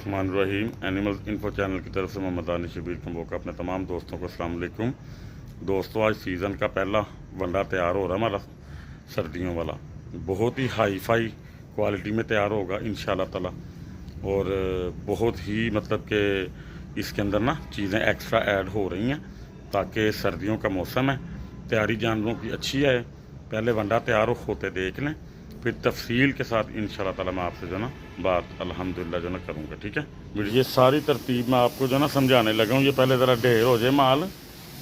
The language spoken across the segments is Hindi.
बिस्मिल्लाहिर्रहमानिर्रहीम। एनिमल्स इन्फो चैनल की तरफ से मोहम्मद दानिश शबीर कंबो का अपने तमाम दोस्तों को अस्सलाम वालेकुम। दोस्तों, आज सीज़न का पहला वंडा तैयार हो रहा है हमारा सर्दियों वाला। बहुत ही हाई फाई क्वालिटी में तैयार होगा इंशाल्लाह ताला, और बहुत ही मतलब कि इसके अंदर ना चीज़ें एक्स्ट्रा ऐड हो रही हैं ताकि सर्दियों का मौसम है, तैयारी जानवरों की अच्छी है। पहले वंडा तैयार होते देख लें, फिर तफसील के साथ इंशाल्लाह ताला मैं आपसे जो ना बात अल्हम्दुलिल्लाह जो ना करूँगा। ठीक है, ये सारी तरतीब मैं आपको जो ना समझाने लगा हूँ। ये पहले ज़रा ढेर हो जाए माल,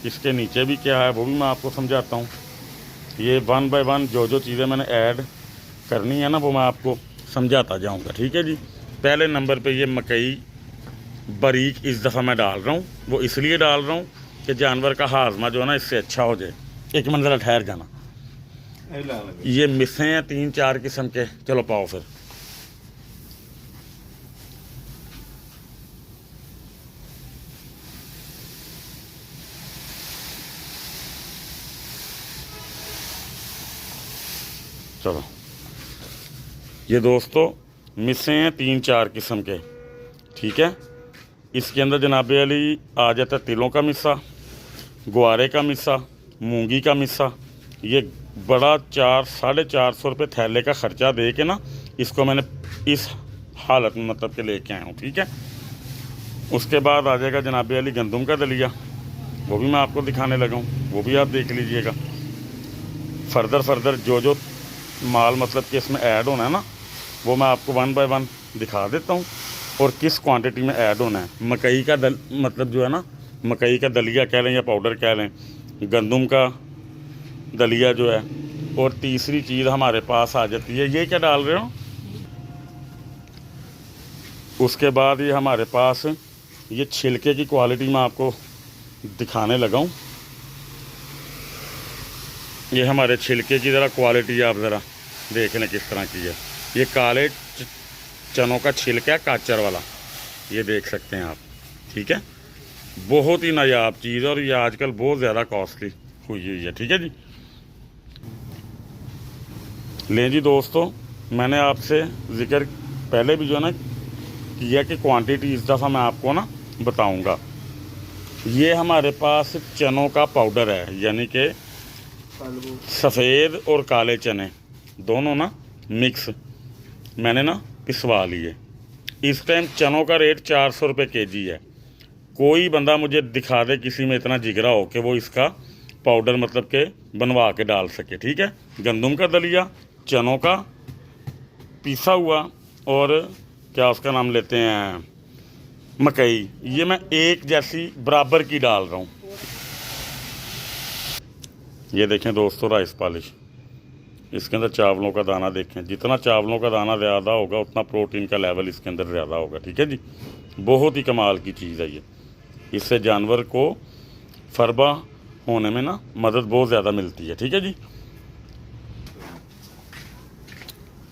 इसके नीचे भी क्या है वो भी मैं आपको समझाता हूँ। ये 1 बाय 1 जो चीज़ें मैंने ऐड करनी है ना वो मैं आपको समझाता जाऊँगा। ठीक है जी। पहले नंबर पर ये मकई बारीक इस दफ़ा मैं डाल रहा हूँ। वो इसलिए डाल रहा हूँ कि जानवर का हाजमा जो है ना इससे अच्छा हो जाए। एक मिनट ज़रा ठहर जाना। ये मिसें हैं 3-4 किस्म के, चलो पाओ फिर। चलो, ये दोस्तों मिसें हैं 3-4 किस्म के। ठीक है, इसके अंदर जनाबे अली आ जाता है तिलों का मिस्सा, गुआरे का मिस्सा, मूंगी का मिस्सा। ये बड़ा 400-450 रुपये थैले का ख़र्चा दे के ना इसको मैंने इस हालत में मतलब के लेके आया हूँ। ठीक है, उसके बाद आ जाएगा जनाबे अली गंदम का दलिया, वो भी मैं आपको दिखाने लगा हूँ, वो भी आप देख लीजिएगा। फर्दर जो माल मतलब कि इसमें ऐड होना है ना वो मैं आपको 1 बाय 1 दिखा देता हूँ, और किस क्वांटिटी में ऐड होना है। मकई का मतलब जो है ना, मकई का दलिया कह लें या पाउडर कह लें, गंदम का दलिया जो है, और तीसरी चीज़ हमारे पास आ जाती है, ये क्या डाल रहे हो। उसके बाद ये हमारे पास ये छिलके की क्वालिटी मैं आपको दिखाने लगा हूँ। ये हमारे छिलके की ज़रा क्वालिटी आप ज़रा देख लें किस तरह की है। ये काले चनों का छिलका है, काचर वाला, ये देख सकते हैं आप। ठीक है, बहुत ही नायाब चीज़ है, और ये आजकल बहुत ज़्यादा कॉस्टली हुई है। ठीक है जी। लें जी दोस्तों, मैंने आपसे ज़िक्र पहले भी जो है ना किया कि क्वांटिटी इस दफ़ा मैं आपको ना बताऊंगा। ये हमारे पास चनों का पाउडर है, यानी कि सफ़ेद और काले चने दोनों ना मिक्स मैंने ना पिसवा लिए। इस टाइम चनों का रेट 400 रुपये केजी है। कोई बंदा मुझे दिखा दे किसी में इतना जिगरा हो कि वो इसका पाउडर मतलब के बनवा के डाल सके। ठीक है, गंदम का दलिया, चनों का पिसा हुआ, और क्या उसका नाम लेते हैं मकई, ये मैं एक जैसी बराबर की डाल रहा हूँ। ये देखें दोस्तों राइस पॉलिश, इसके अंदर चावलों का दाना देखें। जितना चावलों का दाना ज़्यादा होगा उतना प्रोटीन का लेवल इसके अंदर ज़्यादा होगा। ठीक है जी, बहुत ही कमाल की चीज़ है ये। इससे जानवर को फरबा होने में ना मदद बहुत ज़्यादा मिलती है। ठीक है जी।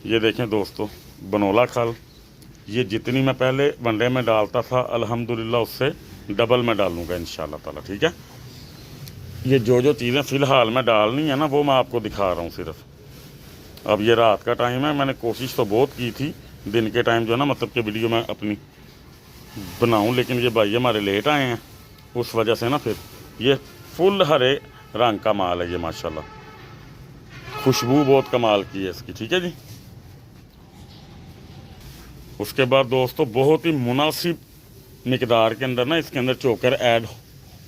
ये देखें दोस्तों बनोला खल, ये जितनी मैं पहले वनडे में डालता था अल्हम्दुलिल्लाह उससे डबल मैं डालूँगा इंशाल्लाह ताला। ठीक है, ये जो चीज़ें फ़िलहाल मैं डालनी है ना वो मैं आपको दिखा रहा हूँ सिर्फ। अब ये रात का टाइम है, मैंने कोशिश तो बहुत की थी दिन के टाइम जो है ना मतलब कि वीडियो मैं अपनी बनाऊँ, लेकिन ये भाई हमारे लेट आए हैं, उस वजह से ना फिर ये फुल हरे रंग का माल है ये माशाल्लाह, खुशबू बहुत कमाल की है इसकी। ठीक है जी। उसके बाद दोस्तों बहुत ही मुनासिब मिकदार के अंदर ना इसके अंदर चोकर ऐड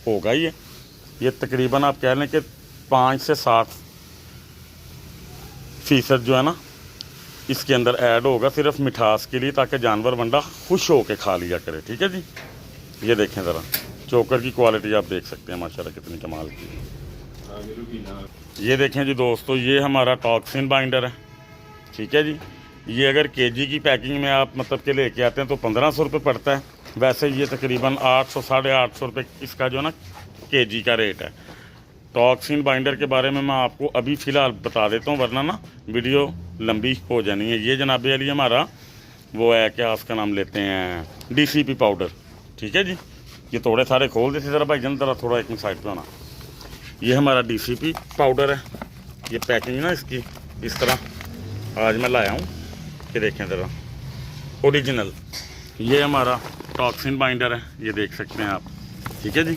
होगा। ये तकरीबन आप कह लें कि 5 से 7% जो है ना इसके अंदर ऐड होगा, सिर्फ मिठास के लिए, ताकि जानवर वंडा खुश हो के खा लिया करे। ठीक है जी। ये देखें ज़रा चोकर की क्वालिटी आप देख सकते हैं माशाल्लाह कितनी कमाल की। ये देखें जी दोस्तों, ये हमारा टॉक्सिन बाइंडर है। ठीक है जी। ये अगर केजी की पैकिंग में आप मतलब के लेके आते हैं तो 1500 रुपये पड़ता है। वैसे ये तकरीबन 800-850 रुपये इसका जो है ना केजी का रेट है। टॉक्सिन बाइंडर के बारे में मैं आपको अभी फ़िलहाल बता देता हूँ, वरना ना वीडियो लंबी हो जानी है। ये जनाबे अली हमारा वो है, क्या उसका नाम लेते हैं, DCP पाउडर। ठीक है जी। ये थोड़े सारे खोल देते ज़रा भाईजान, ज़रा थोड़ा एक साइड पे होना। ये हमारा DCP पाउडर है। ये पैकिंग ना इसकी इस तरह आज मैं लाया हूँ कि देखें ज़रा, ओरिजिनल ये हमारा टॉक्सिन बाइंडर है, ये देख सकते हैं आप, ठीक है जी।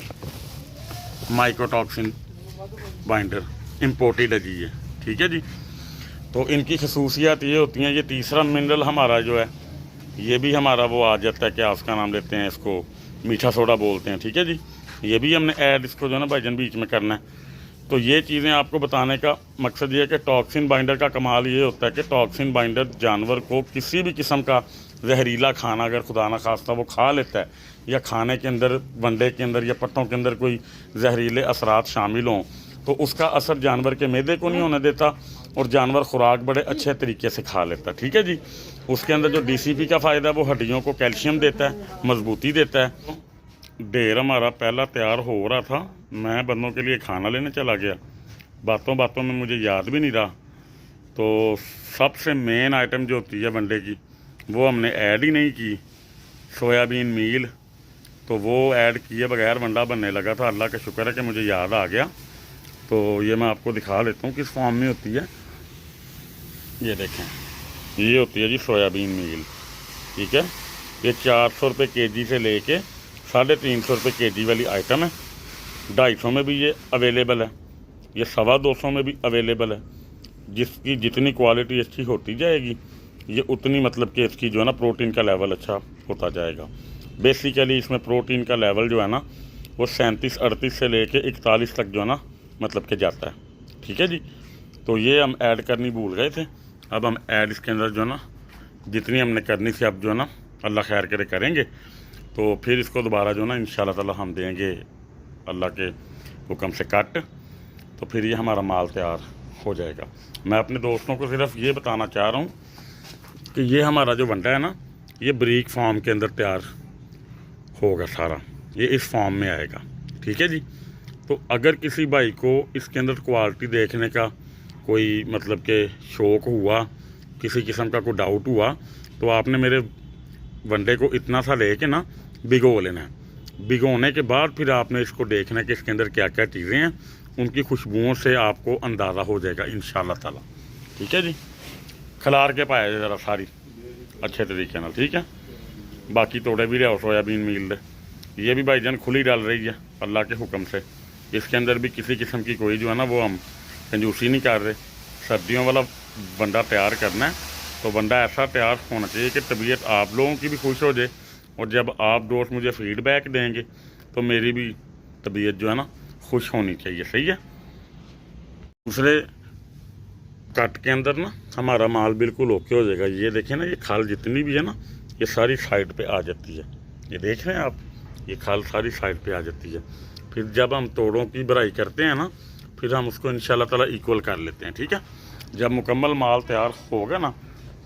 माइक्रोटॉक्सिन बाइंडर इम्पोर्टेड है जी ये, ठीक है जी। तो इनकी खसूसियात ये होती हैं, ये तीसरा मिनरल हमारा जो है ये भी हमारा वो आ जाता है, क्या उसका नाम लेते हैं इसको, मीठा सोडा बोलते हैं, ठीक है जी। ये भी हमने ऐड इसको जो है ना भाईजान बीच में करना है। तो ये चीज़ें आपको बताने का मकसद ये है कि टॉक्सिन बाइंडर का कमाल ये होता है कि टॉक्सिन बाइंडर जानवर को किसी भी किस्म का जहरीला खाना अगर खुदा ना खास्ता वो खा लेता है, या खाने के अंदर, वनडे के अंदर या पट्टों के अंदर कोई जहरीले असरात शामिल हों, तो उसका असर जानवर के मैदे को नहीं होने देता और जानवर खुराक बड़े अच्छे तरीके से खा लेता है, ठीक है जी। उसके अंदर जो DCP का फ़ायदा है वो हड्डियों को कैल्शियम देता है, मजबूती देता है। ढेर हमारा पहला तैयार हो रहा था, मैं बंदों के लिए खाना लेने चला गया, बातों बातों में मुझे याद भी नहीं रहा। तो सबसे मेन आइटम जो होती है वनडे की वो हमने ऐड ही नहीं की, सोयाबीन मील, तो वो ऐड किए बगैर वंडा बनने लगा था। अल्लाह का शुक्र है कि मुझे याद आ गया। तो ये मैं आपको दिखा देता हूँ किस फॉर्म में होती है। ये देखें, ये होती है जी सोयाबीन मील, ठीक है। ये 400 रुपये केजी से लेके 350 रुपये केजी वाली आइटम है। 250 में भी ये अवेलेबल है, ये 225 में भी अवेलेबल है। जिसकी जितनी क्वालिटी अच्छी होती जाएगी ये उतनी मतलब कि इसकी जो है ना प्रोटीन का लेवल अच्छा होता जाएगा। बेसिकली इसमें प्रोटीन का लेवल जो है ना वो 37-38 से लेके 41 तक जो है ना मतलब कि जाता है, ठीक है जी। तो ये हम ऐड करनी भूल गए थे, अब हम ऐड इसके अंदर जो है ना जितनी हमने करनी थी अब जो है ना अल्लाह खैर करे करेंगे। तो फिर इसको दोबारा जो है ना इंशाल्लाह ताला हम देंगे अल्लाह के हुक्म से कट, तो फिर ये हमारा माल तैयार हो जाएगा। मैं अपने दोस्तों को सिर्फ ये बताना चाह रहा हूँ कि ये हमारा जो वंडा है ना ये ब्रीक फॉर्म के अंदर तैयार होगा सारा, ये इस फॉर्म में आएगा, ठीक है जी। तो अगर किसी भाई को इसके अंदर क्वालिटी देखने का कोई मतलब कि शौक़ हुआ, किसी किस्म का कोई डाउट हुआ, तो आपने मेरे वनडे को इतना सा लेके ना भिगो लेना है। भिगोने के बाद फिर आपने इसको देखना है कि इसके अंदर क्या क्या चीज़ें हैं, उनकी खुशबुओं से आपको अंदाज़ा हो जाएगा इंशाल्लाह ताला, ठीक है जी। खिलार के पाया जाए ज़रा सारी अच्छे तरीके ना, ठीक है। बाकी तोड़े भी रहो सोयाबीन मील दे, ये भी भाईजान खुली डाल रही है अल्लाह के हुक्म से। इसके अंदर भी किसी किस्म की कोई जो है ना वो हम कंजूसी नहीं कर रहे। सर्दियों वाला वंडा तैयार करना है तो वंडा ऐसा तैयार होना चाहिए कि तबीयत आप लोगों की भी खुश हो जाए, और जब आप दोस्त मुझे फीडबैक देंगे तो मेरी भी तबीयत जो है ना खुश होनी चाहिए, सही है। दूसरे कट के अंदर ना हमारा माल बिल्कुल ओके हो जाएगा। ये देखें ना, ये खाल जितनी भी है ना ये सारी साइड पे आ जाती है, ये देख रहे हैं आप, ये खाल सारी साइड पे आ जाती है। फिर जब हम तोड़ों की भराई करते हैं ना फिर हम उसको इंशाल्लाह ताला इक्वल कर लेते हैं, ठीक है। जब मुकम्मल माल तैयार होगा ना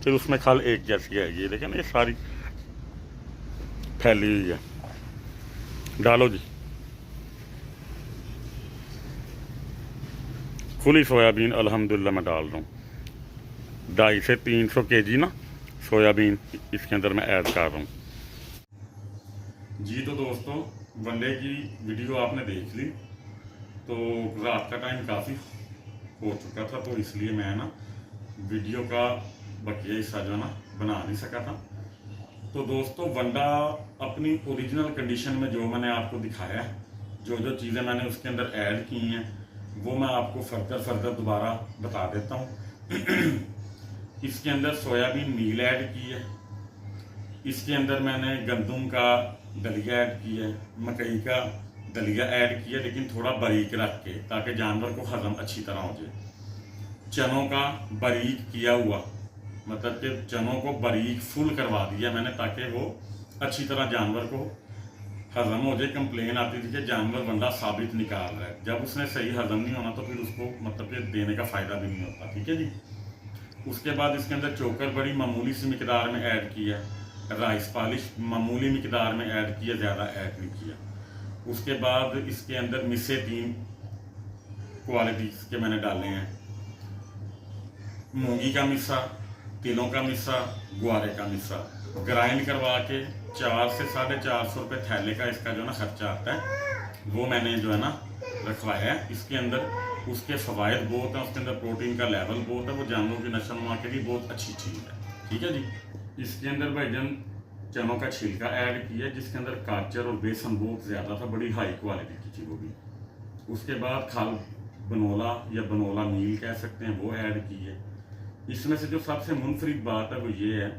फिर उसमें खाल एक जैसी आएगी। ये देखें ना ये सारी फैली हुई है। डालो जी, खुली सोयाबीन अल्हम्दुलिल्लाह मैं डाल रहा हूँ। 250 से 300 केजी ना सोयाबीन इसके अंदर मैं ऐड कर रहा हूँ जी। तो दोस्तों वनडे की वीडियो आपने देख ली, तो रात का टाइम काफ़ी हो चुका था तो इसलिए मैं ना वीडियो का बकिया हिस्सा जो है ना बना नहीं सका था। तो दोस्तों वंडा अपनी ओरिजिनल कंडीशन में जो मैंने आपको दिखाया है, जो जो चीज़ें मैंने उसके अंदर ऐड की हैं वो मैं आपको फर्दर दोबारा बता देता हूँ। इसके अंदर सोयाबीन मील ऐड की है, इसके अंदर मैंने गंदम का दलिया ऐड किया है, मकई का दलिया ऐड किया लेकिन थोड़ा बारीक रख के ताकि जानवर को हजम अच्छी तरह हो जाए। चनों का बारीक किया हुआ मतलब कि चनों को बारीक फुल करवा दिया मैंने ताकि वो अच्छी तरह जानवर को हजम हो जाए। कंप्लेन आती थी कि जानवर वंडा साबित निकाल रहा है, जब उसने सही हजम नहीं होना तो फिर उसको मतलब कि देने का फ़ायदा भी नहीं होता, ठीक है जी। उसके बाद इसके अंदर चोकर बड़ी मामूली सी मिकदार में ऐड किया, राइस पॉलिश मामूली मिकदार में ऐड किया, ज़्यादा ऐड नहीं किया। उसके बाद इसके अंदर मिस्से 3 क्वालिटीज़ के मैंने डाले हैं, मूंगी का मिस्सा, तिलों का मिस्सा, गुआरे का मिस्सा। ग्राइंड करवा के 400 से 450 रुपये थैले का इसका जो है ना खर्चा आता है, वो मैंने जो है ना रखवाया है इसके अंदर। उसके फ़वायद बहुत हैं, उसके अंदर प्रोटीन का लेवल बहुत है, वो जानवरों की नस्ल नुमा के लिए बहुत अच्छी चीज़ है, ठीक है जी। इसके अंदर भाईजान चनों का छिलका ऐड किया जिसके अंदर काचर और बेसन बहुत ज़्यादा था, बड़ी हाई क्वालिटी की थी वो भी। उसके बाद खल बनोला या बनोला मील कह सकते हैं वो ऐड की है। इसमें से जो सबसे मुनफरिद बात है वो ये है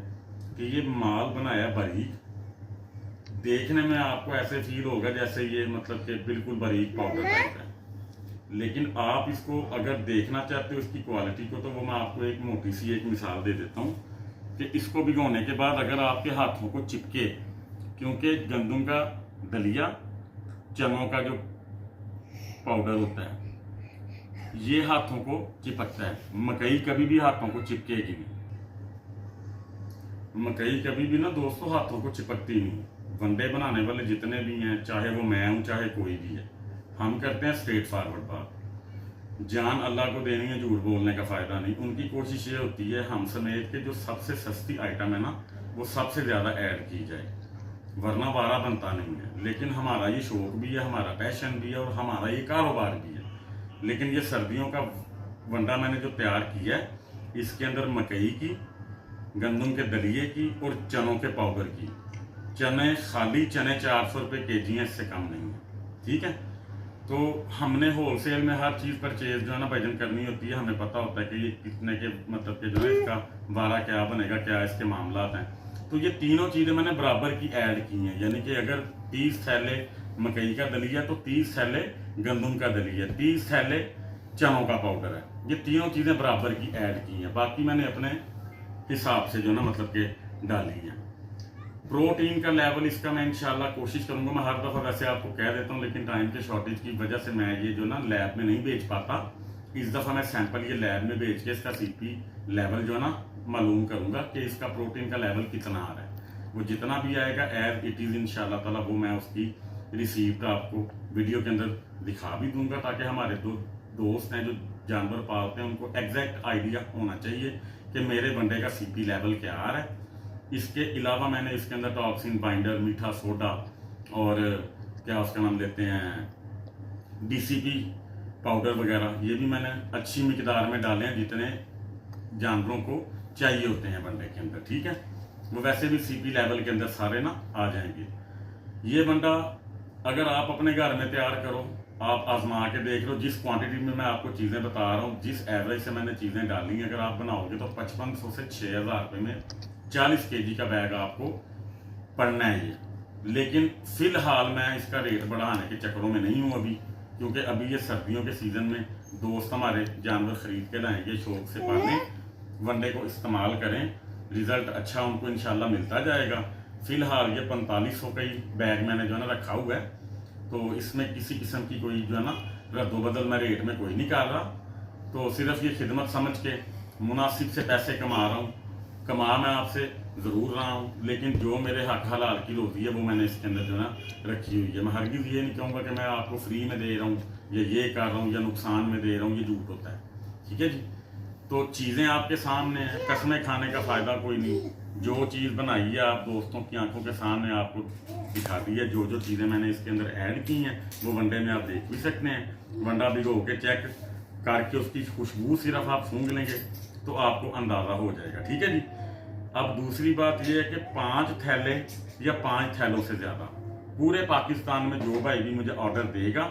कि ये माल बनाया बारीक, देखने में आपको ऐसे फील होगा जैसे ये मतलब कि बिल्कुल बारीक पाउडर टाइप है, लेकिन आप इसको अगर देखना चाहते हो इसकी क्वालिटी को तो वो मैं आपको एक मोटी सी एक मिसाल दे देता हूँ कि इसको भिगोने के बाद अगर आपके हाथों को चिपके, क्योंकि गंदम का दलिया चनों का जो पाउडर होता है ये हाथों को चिपकता है, मकई कभी भी हाथों को चिपकेगी नहीं, मकई कभी भी ना दोस्तों हाथों को चिपकती नहीं। वनडे बनाने वाले जितने भी हैं, चाहे वो मैं हूँ चाहे कोई भी है, हम करते हैं स्ट्रेट फॉरवर्ड बात, जान अल्लाह को देनी है, झूठ बोलने का फ़ायदा नहीं। उनकी कोशिश ये होती है हम समेत के जो सबसे सस्ती आइटम है ना वो सबसे ज़्यादा ऐड की जाए, वरना वारा बनता नहीं है। लेकिन हमारा ये शौक भी है, हमारा पैशन भी है और हमारा ये कारोबार भी है। लेकिन ये सर्दियों का वंडा मैंने जो तैयार किया है इसके अंदर मकई की, गंदम के दलिए की और चनों के पाउडर की। चने खाली चने 400 रुपये केजी हैं, इससे कम नहीं है, ठीक है। तो हमने होलसेल में हर चीज़ परचेज जो है ना भाईजान करनी होती है, हमें पता होता है कि ये कितने के मतलब कि जो है इसका वारा क्या बनेगा, क्या इसके मामलात हैं। तो ये तीनों चीज़ें मैंने बराबर की ऐड की हैं, यानी कि अगर 30 थैले मकई का दलिया तो 30 थैले गंदम का दलिया, 30 थैले चनों का पाउडर है, ये तीनों चीज़ें बराबर की ऐड की हैं। बाकी मैंने अपने हिसाब से जो ना मतलब कि डाली हैं। प्रोटीन का लेवल इसका मैं इंशाल्लाह कोशिश करूंगा, मैं हर दफ़ा वैसे आपको कह देता हूं लेकिन टाइम के शॉर्टेज की वजह से मैं ये जो ना लैब में नहीं बेच पाता। इस दफ़ा मैं सैंपल ये लैब में भेज के इसका सीपी लेवल जो है ना मालूम करूंगा कि इसका प्रोटीन का लेवल कितना आ रहा है। वो जितना भी आएगा एज इट इज़ इंशाल्लाह ताला वो मैं उसकी रिसीप्ट आपको वीडियो के अंदर दिखा भी दूंगा, ताकि हमारे दोस्त हैं जो जानवर पालते हैं उनको एग्जैक्ट आइडिया होना चाहिए कि मेरे वनडे का सीपी लेवल क्या आ रहा है। इसके अलावा मैंने इसके अंदर टॉक्सिन बाइंडर, मीठा सोडा और क्या उसका नाम लेते हैं डीसीपी पाउडर वगैरह, ये भी मैंने अच्छी मिकदार में डाले हैं जितने जानवरों को चाहिए होते हैं वनडे के अंदर, ठीक है। वो वैसे भी सीपी लेवल के अंदर सारे ना आ जाएंगे। ये वनडा अगर आप अपने घर में तैयार करो, आप आजमा के देख लो, जिस क्वांटिटी में मैं आपको चीज़ें बता रहा हूँ, जिस एवरेज से मैंने चीज़ें डाली हैं, अगर आप बनाओगे तो 5500 से 6000 रुपये में 40 केजी का बैग आपको पड़ना है ये। लेकिन फिलहाल मैं इसका रेट बढ़ाने के चक्करों में नहीं हूँ अभी, क्योंकि अभी ये सर्दियों के सीज़न में दोस्त हमारे जानवर खरीद के लाएंगे, शौक से पालें, वनडे को इस्तेमाल करें, रिज़ल्ट अच्छा उनको इंशाल्लाह मिलता जाएगा। फिलहाल ये 4500 का ही बैग मैंने जो है ना रखा हुआ है, तो इसमें किसी किस्म की कोई जो है ना रद्दोबदल मैं रेट में कोई नहीं कर रहा, तो सिर्फ ये खिदमत समझ के मुनासिब से पैसे कमा रहा हूँ। कमा मैं आपसे ज़रूर रहा हूँ, लेकिन जो मेरे हक हलाल की रोज़ी है वो मैंने इसके अंदर जो है ना रखी हुई है। मैं हरगिज़ ये नहीं कहूँगा कि मैं आपको फ्री में दे रहा हूँ या ये कर रहा हूँ या नुकसान में दे रहा हूँ, ये झूठ होता है, ठीक है जी। तो चीज़ें आपके सामने हैं, कसमें खाने का फ़ायदा कोई नहीं। जो चीज़ बनाई है आप दोस्तों की आंखों के सामने आपको दिखा दी है, जो जो चीज़ें मैंने इसके अंदर ऐड की हैं वो वनडे में आप देख भी सकते हैं। वनडा भिगो के चेक करके उसकी खुशबू सिर्फ आप सूंघ लेंगे तो आपको अंदाज़ा हो जाएगा, ठीक है जी। अब दूसरी बात यह है कि 5 थैले या 5 थैलों से ज़्यादा पूरे पाकिस्तान में जो भाई भी मुझे ऑर्डर देगा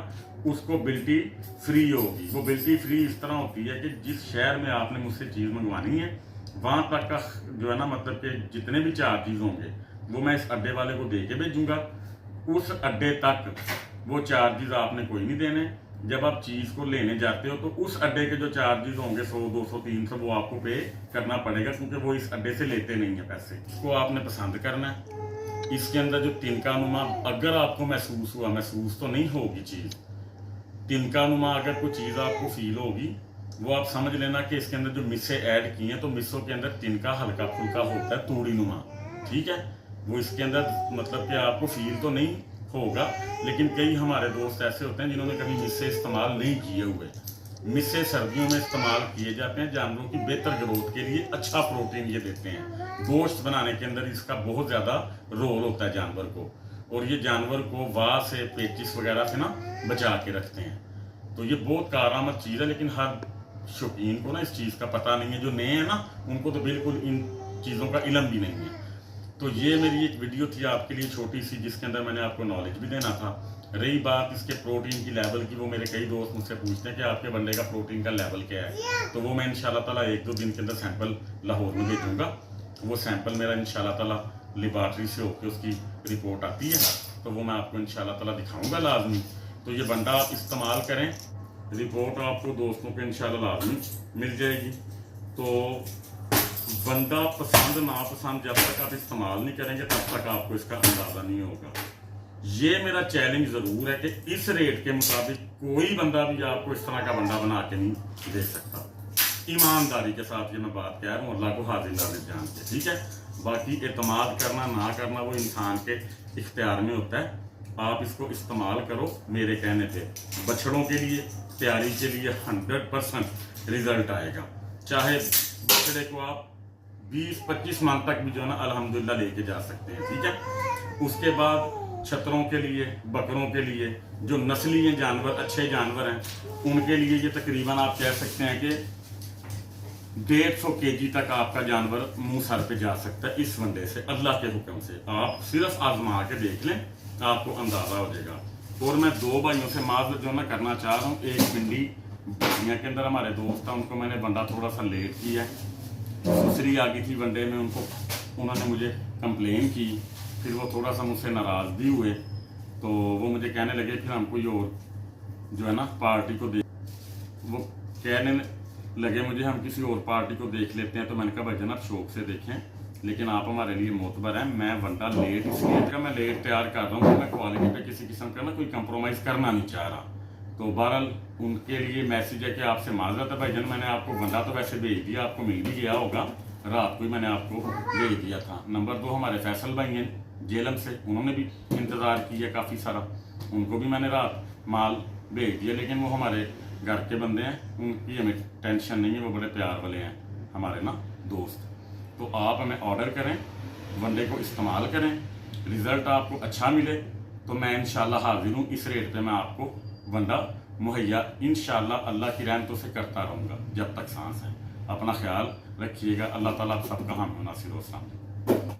उसको बिल्टी फ्री होगी। वो बिल्टी फ्री इस तरह होती है कि जिस शहर में आपने मुझसे चीज़ मंगवानी है वहाँ तक का जो है ना मतलब कि जितने भी चार्जेस होंगे वो मैं इस अड्डे वाले को दे के भेजूँगा। उस अड्डे तक वो चार्जेस आपने कोई नहीं देने। जब आप चीज़ को लेने जाते हो तो उस अड्डे के जो चार्जेस होंगे 100, 200, 300 वो आपको पे करना पड़ेगा, क्योंकि वो इस अड्डे से लेते नहीं है पैसे। इसको आपने पसंद करना है। इसके अंदर जो तिनका नुमा अगर आपको महसूस हुआ, महसूस तो नहीं होगी चीज़, तिनका नुमा अगर कोई चीज़ आपको फील होगी वो आप समझ लेना कि इसके अंदर जो मिस्सें ऐड की हैं तो मिस्सों के अंदर तिनका हल्का फुल्का होता है, तूड़ी नुमा, ठीक है। वो इसके अंदर मतलब कि आपको फील तो नहीं होगा, लेकिन कई हमारे दोस्त ऐसे होते हैं जिन्होंने कभी मिस्से इस्तेमाल नहीं किए हुए। मिस्से सर्दियों में इस्तेमाल किए जाते हैं जानवरों की बेहतर ग्रोथ के लिए, अच्छा प्रोटीन ये देते हैं। गोश्त बनाने के अंदर इसका बहुत ज़्यादा रोल होता है जानवर को, और ये जानवर को वाह से, पेचिस वगैरह से ना बचा के रखते हैं। तो ये बहुत कारआमद चीज़ है, लेकिन हर शौकीन को ना इस चीज़ का पता नहीं है। जो नए हैं ना उनको तो बिल्कुल इन चीज़ों का इल्म भी नहीं है। तो ये मेरी एक वीडियो थी आपके लिए छोटी सी, जिसके अंदर मैंने आपको नॉलेज भी देना था। रही बात इसके प्रोटीन की लेवल की, वो मेरे कई दोस्त मुझसे पूछते हैं कि आपके बंडे का प्रोटीन का लेवल क्या है, तो वो मैं इंशाल्लाह ताला 1-2 दिन के अंदर सैंपल लाहौर में भेजूंगा। वो सैंपल मेरा इंशाल्लाह ताला लेबॉर्ट्री से होकर उसकी रिपोर्ट आती है, तो वो मैं आपको इंशाल्लाह ताला दिखाऊंगा लाजमी। तो ये बंडा आप इस्तेमाल करें, रिपोर्ट आपको दोस्तों को इंशाल्लाह लाजमी मिल जाएगी। तो बंदा पसंद नापसंद जब तक आप इस्तेमाल नहीं करेंगे तब तक आपको इसका अंदाज़ा नहीं होगा। ये मेरा चैलेंज ज़रूर है कि इस रेट के मुताबिक कोई बंदा भी आपको इस तरह का बंडा बना के नहीं दे सकता। ईमानदारी के साथ ये मैं बात कह रहा हूँ, अल्लाह को हाजिर नाजिर जान के, ठीक है। बाकी एतमाद करना ना करना वो इंसान के इख्तियार में होता है। आप इसको इस्तेमाल करो मेरे कहने पे। बछड़ों के लिए तैयारी के लिए 100% रिजल्ट आएगा। चाहे बछड़े को आप 20-25 माह तक भी जो है ना अल्हम्दुलिल्लाह लेके जा सकते हैं, ठीक है। उसके बाद छतरों के लिए, बकरों के लिए, जो नस्ली जानवर अच्छे जानवर हैं, उनके लिए ये तकरीबन आप कह सकते हैं कि 150 kg तक आपका जानवर मुंह सर पे जा सकता है इस वनडे से, अल्लाह के हुक्म से। आप सिर्फ आजमा के देख लें, आपको अंदाजा हो जाएगा। और मैं 2 भाइयों से माजरत जो मैं करना चाह रहा हूँ। एक पिंडी बटिया के अंदर हमारे दोस्त हैं, उनको मैंने बंदा थोड़ा सा लेट किया है। दूसरी आ गई थी वनडे में, उन्होंने मुझे कंप्लेन की, फिर वो थोड़ा सा मुझसे नाराज़ भी हुए। तो वो मुझे कहने लगे फिर हम कोई और जो है ना पार्टी को देख, वो कहने लगे मुझे हम किसी और पार्टी को देख लेते हैं। तो मैंने कहा भाई जनाब शौक से देखें, लेकिन आप हमारे लिए मोतबर हैं। मैं वनडा लेट इसलिए का मैं लेट तैयार कर रहा हूँ, मैं क्वालिटी पे किसी किस्म का ना कोई कंप्रोमाइज़ करना नहीं चाह रहा। तो बहरहाल उनके लिए मैसेज है कि आपसे माजरत है भाईजान, मैंने आपको बंदा तो वैसे भेज दिया, आपको मिल भी गया होगा, रात को ही मैंने आपको भेज दिया था। नंबर 2 हमारे फैसल भाई हैं जेलम से, उन्होंने भी इंतज़ार किया काफ़ी सारा, उनको भी मैंने रात माल भेज दिया। लेकिन वो हमारे घर के बंदे हैं, उनकी हमें टेंशन नहीं है, वो बड़े प्यार वाले हैं हमारे ना दोस्त। तो आप हमें ऑर्डर करें, वनडे को इस्तेमाल करें, रिज़ल्ट आपको अच्छा मिले तो मैं इंशाल्लाह हाजिर हूँ। इस रेट पे मैं आपको वनडा मुहैया इंशाल्लाह अल्लाह की रहमतों से करता रहूँगा जब तक सांस है। अपना ख्याल रखिएगा। अल्लाह ताला आप सबका हामी नासिर हो।